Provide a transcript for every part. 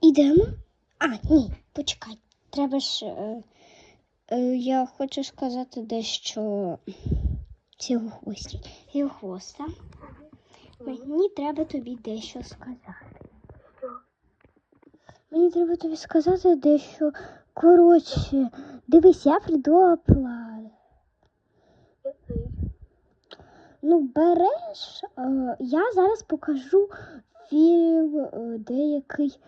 Ідемо? А, ні, почекай. Треба ж. Я хочу сказати дещо Сілохвоста. Мені треба тобі дещо сказати. Мені треба тобі сказати дещо. Коротше, дивись, я придумала план. Ну, береш, я зараз покажу фільм деякий,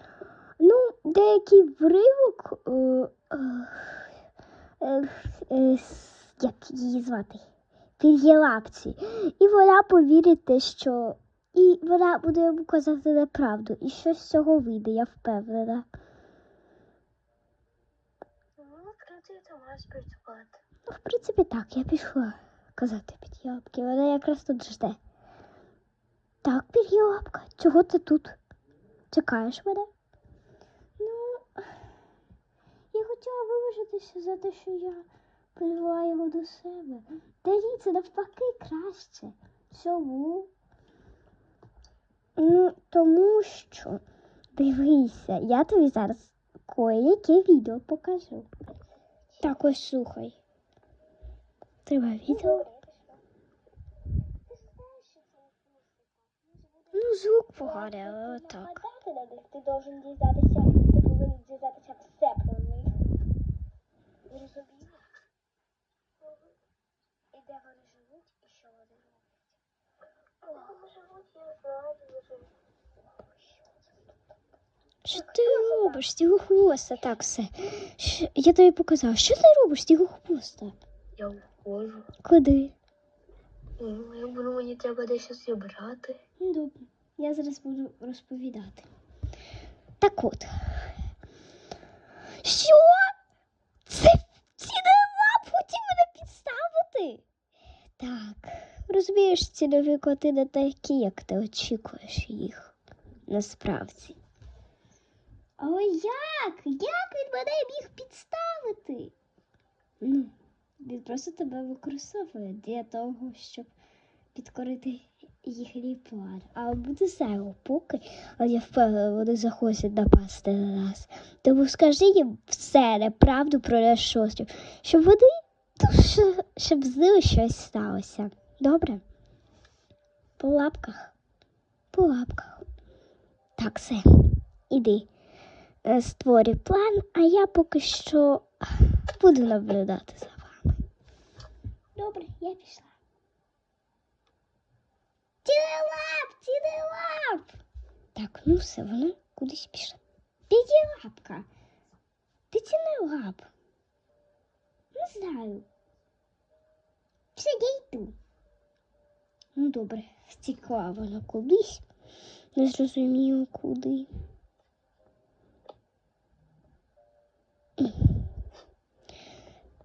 деякий вривок, як її звати, Пір'єлапці. І вона повірить те, що... І вона буде йому казати неправду. І щось з цього вийде, я впевнена. Ну, в принципі, так, я пішла казати Пір'єлапці. Вона якраз тут жде. Так, Пір'єлапка, чого ти тут? Чекаєш мене? Ну, я хотіла вибачитися за те, що я привела його до себе. Та ні, це навпаки краще. Чому? Ну, тому що, дивися, я тобі зараз кое-яке відео покажу. Так, ось слухай. Треба відео. Ну, звук поганий, але отак. Ти повинен дізнатися все про них. Зрозуміло? І де вони живуть, і що вони роблять. Де вони живуть, я знаю, вже. Що ти робиш, Сілохвоста? Так, все. Я тобі показала. Що ти робиш, Сілохвоста? Я входжу. Куди? Мені треба дещо зібрати. Добре, я зараз буду розповідати. Так от. Що? Це Цінолап хотів мене підставити? Так, розумієш, цінові коти не такі, як ти очікуєш їх. Насправді. Але як? Як він мене міг підставити? Ну, він просто тебе використовує для того, щоб підкорити їхній план. А буде зайво поки, але я впевнена, вони захочуть напасти на нас. Тому скажи їм все, неправду про наш острів, щоб вони, щоб з ними щось сталося. Добре? По лапках. По лапках. Так, все. Іди. Створюй план, а я поки що буду наблюдати за вами. Добре, я пішла. Цінолап! Так, ну все, вона кудись пішла. Пір'єлапка. Ти Цінолап? Не знаю. Все, я йду. Ну, добре, втекла вона кудись. Не зрозуміло куди.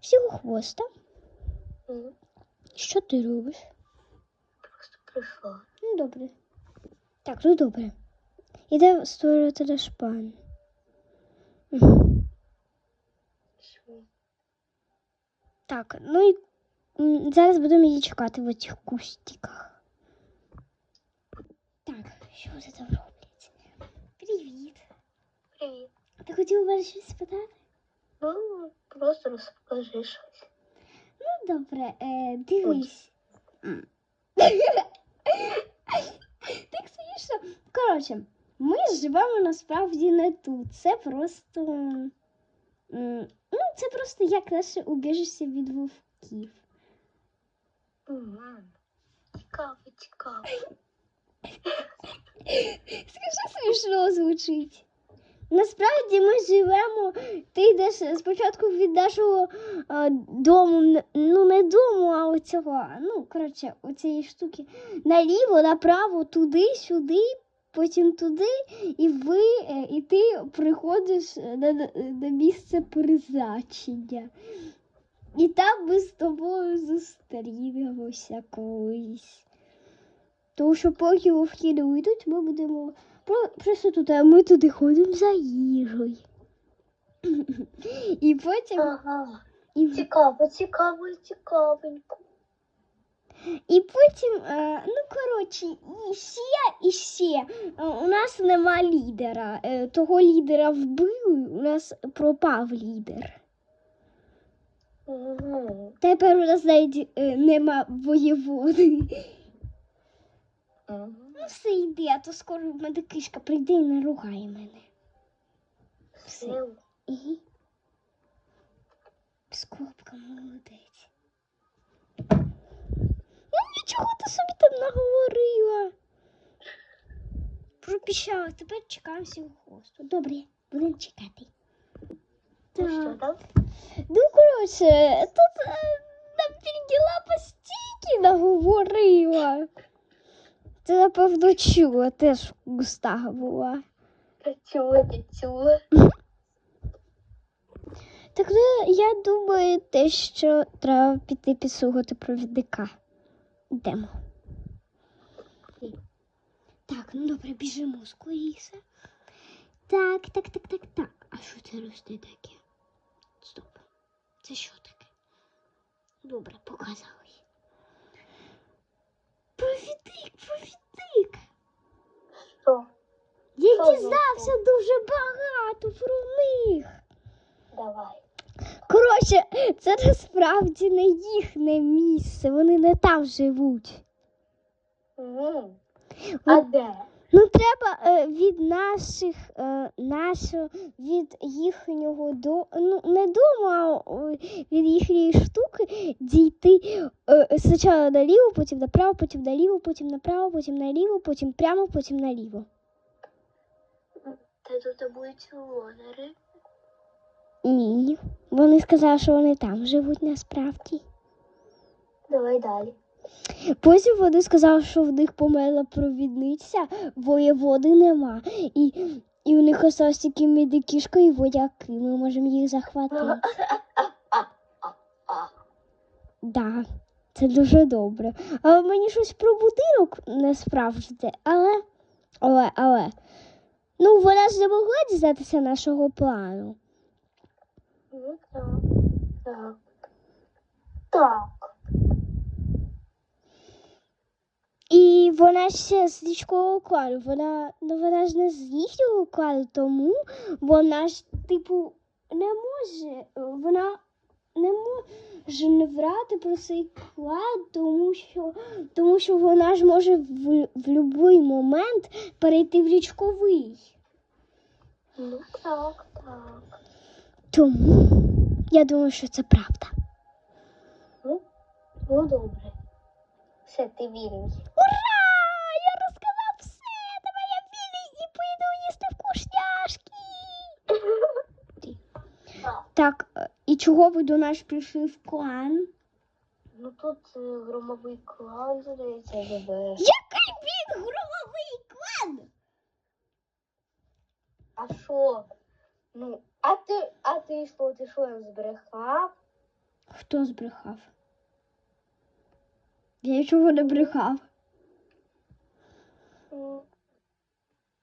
Сілохвоста. Що ти робиш? Просто прийшла. Ну, добре. Так, ну добре. Іде створювати наш план. Так, ну і зараз будемо її чекати в цих кустиках. Так, що це там роблять? Привіт. Привіт. Ти хотів у мене щось спитати? Ну, просто розкажи щось. Ну, добре, дивись. Так смішно. Коротше, ми живемо насправді не тут. Це просто... це просто як наше убіжище від вовків. Цікаво. Скажи, смішно звучить. Насправді ми живемо, ти йдеш спочатку від нашого дому, ну не дому, а оцього, у цієї штуки, наліво, направо, туди, сюди, потім туди, і ти приходиш на місце призначення. І там ми з тобою зустрінемося колись. Тому що поки вовки не уйдуть, ми будемо просто тут, а ми туди ходимо за їжею. І потім... Ага. І... Цікавенько. І потім, коротше, і ще. У нас нема лідера. Того лідера вбили, у нас пропав лідер. Угу. Тепер у нас навіть нема воєводи. Угу. Ну все йди, а то скоро в мене кишка прийде і наругає мене. Все. І скобка, молодець. Ну нічого ти собі там наговорила. Пропіщала, тепер чекаємо всього хвосту. Добре, будемо чекати. Ну що Так. там? Ну, коротше, тут нам переділа по стільки наговорила. Ти, напевно, чула, теж густа була. Чула. Так, ну, я думаю, те, що треба піти підслухати провідника. Йдемо. Так, ну добре, біжимо скоріше. Так. А що це росте таке? Стоп. Це що таке? Добре, показалось. Провідник. Що? Я Що дізнався дуже багато про них. Давай. Коротше, це насправді не їхнє місце, вони не там живуть. Угу. А де? Ну, треба від їхнього не дому, а від їхньої штуки дійти спочатку наліво, потім направо, потім наліво, потім направо, потім наліво, потім прямо, потім наліво. Та тут будуть лонери. Ні, вони сказали, що вони там живуть насправді. Давай далі. Потім вони сказали, що в них померла провідниця, воєводи нема. І у них осталось тільки медикішка і вояки. Ми можемо їх захватити. Да, це дуже добре. Але мені щось про будинок не справжнє. Але. Ну, вона ж не могла дізнатися нашого плану. Ну так. Так. І вона ще з їхнього клану. Вона ж не з їхнього клану, тому вона ж, вона не може не врати про цей клан, тому що вона ж може в будь-який момент перейти в річковий. Ну так. Тому я думаю, що це правда. Ну добре. Все, ти вільний. Ура! Я розказав все! Давай я вільний і поїду їсти вкусняшки! Так, і чого ви до нас прийшли в клан? Ну тут громовий клан, здається, живе. Який він громовий клан? А що? Ну, а ти що? Ти що їм збрехав? Хто збрехав? Я нічого не брехав. У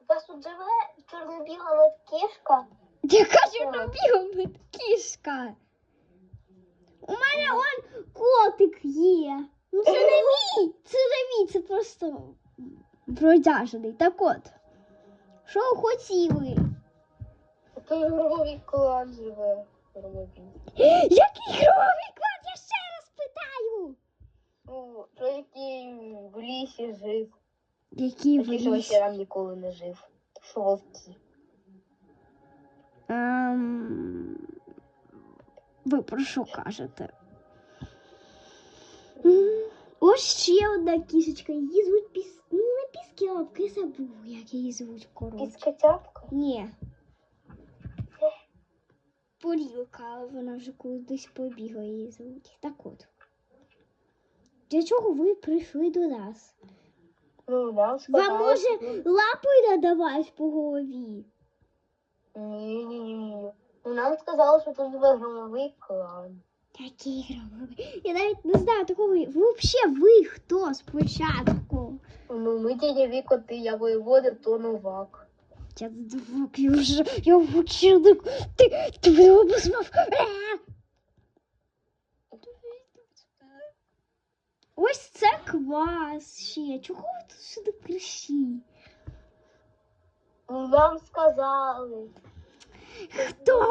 вас тут живе чорно-біла кішка? Яка чорно-біла кішка? У мене он котик є. Ну це не мій, це просто бродяжений. Так от, що хотіли? Тут громовий клан живе. Який громовий клан? Я ще раз питаю. Ну, той, який в лісі жив. Який Такий, що ще там ніколи не жив. Що вовки. Ви про що кажете? Ось ще одна кішечка. Її звуть не Піскілапка, я забув, як її звуть коротше. Піскотяпка? Ні. Порілка, але вона вже кудись побігла, її звуть. Так от. Для чого ви прийшли до нас? Ну, нам сказали. Вам може лапою надавають по голові? Ні. Ну, нам сказали, що тут живе громовий клан. Який громовий? Я навіть не знаю такого. Взагалі ви хто спочатку? Ну, ми дядя Віко, ти, я воєвода, то новак. Я звук, я вчилик. Ти мене обозвав. Ось це квас ще. Чого ви тут сюди кричі? Вам сказали. Хто?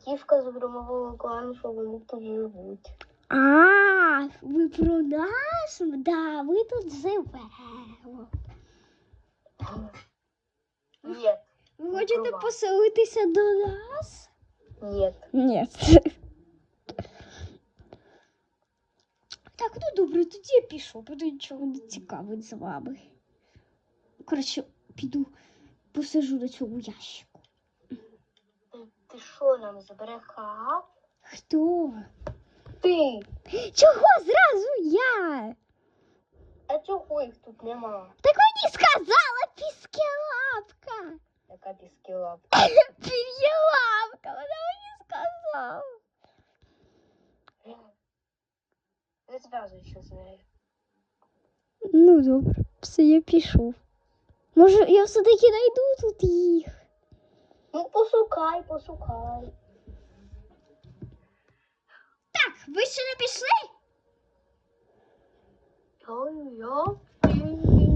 Кішка з громового клану, що вони тут живуть. А, ви про нас? Да, ви тут живемо. Ні. Ви хочете Права. поселитися до нас? Ні. Ні. Так, ну добре, тоді я пішов, бо нічого не цікавить з вами. Коротше, піду посижу на цьому ящику. Ти що нам збрехав? Хто? Ти. Чого зразу я? А чого їх тут нема? Так мені сказала піскелапка. Яка піскілапка. Пір'єлапка, вона мені сказала. Не зв'язуйся з нею. Ну добре, все, я пішов. Може, я все-таки знайду тут їх. Ну, пошукай, пошукай. Так, ви ще не пішли?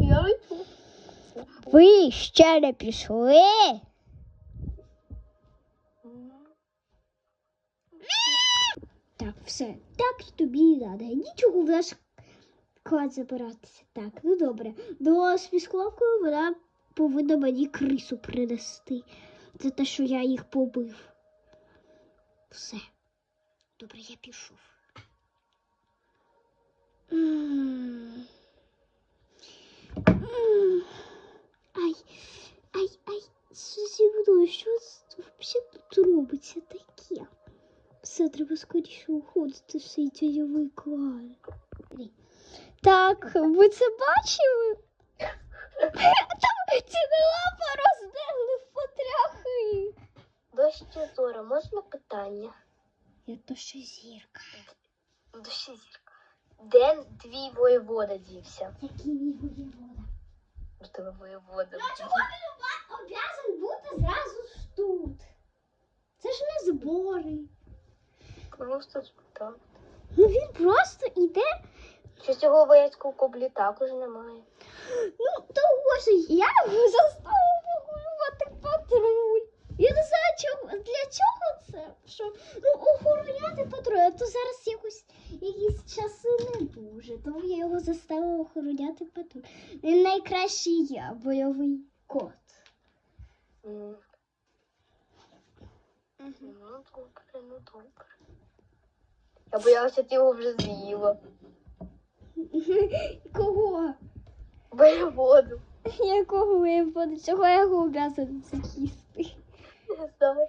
Я йду. Ви ще не пішли? Так, все. Так і тобі і надо. Нічого в наш клад забиратися. Так, ну добре. До спіскловкою вона повинна мені крису принести. За те, що я їх побив. Все. Добре, я пішов. Ай, що зі мною? Що взагалі тут робиться таке? Все, треба скоріше уходити з цей тіньовий клан. Так, ви це бачили? Там тінелапа роздерли в потряхи. Дощ Зора, можна питання? Я то ще зірка. Дощ Зірка. Де твій воєвода дівся? Який мій воєвода? У тебе воєвода. Чого він обязан бути зразу ж тут? Це ж не збори. Просто спитав. Ну він просто іде. Що цього воєцького коблі також немає. Ну, того ж я його заставив вигулювати патруль. Я не знаю, для чого це. Що, ну, охороняти патруль, а то зараз якісь часи не дуже. Тому я його заставила охороняти патруль. Він найкращий я, бойовий кот. Ну, добре. Я боялася, ти його вже з'їла. Кого? Воєводу. Якого воєвода? Чого я його обязана з'їсти? Не знаю.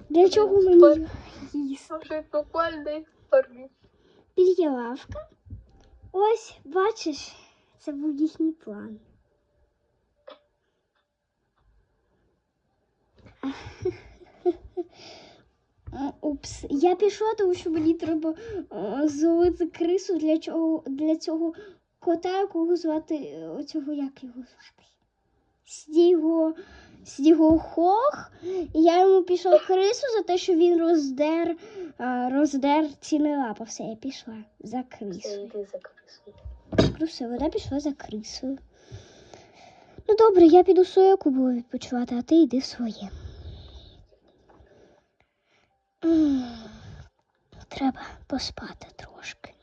Для чого мені їсти? Може, прикольний парні. Пір'єлавка. Ось, бачиш, це був їхній план. Упс, я пішла, тому що мені треба зловити крису для цього кота, якого звати, оцього, як його звати? Снігохох. І я йому пішла крису за те, що він роздер тінелапа. Все, я пішла за крисою. Йди за крисою. Все, вона пішла за крисою. Ну добре, я піду в свою кубу відпочивати, а ти йди в своє. Треба поспати трошки.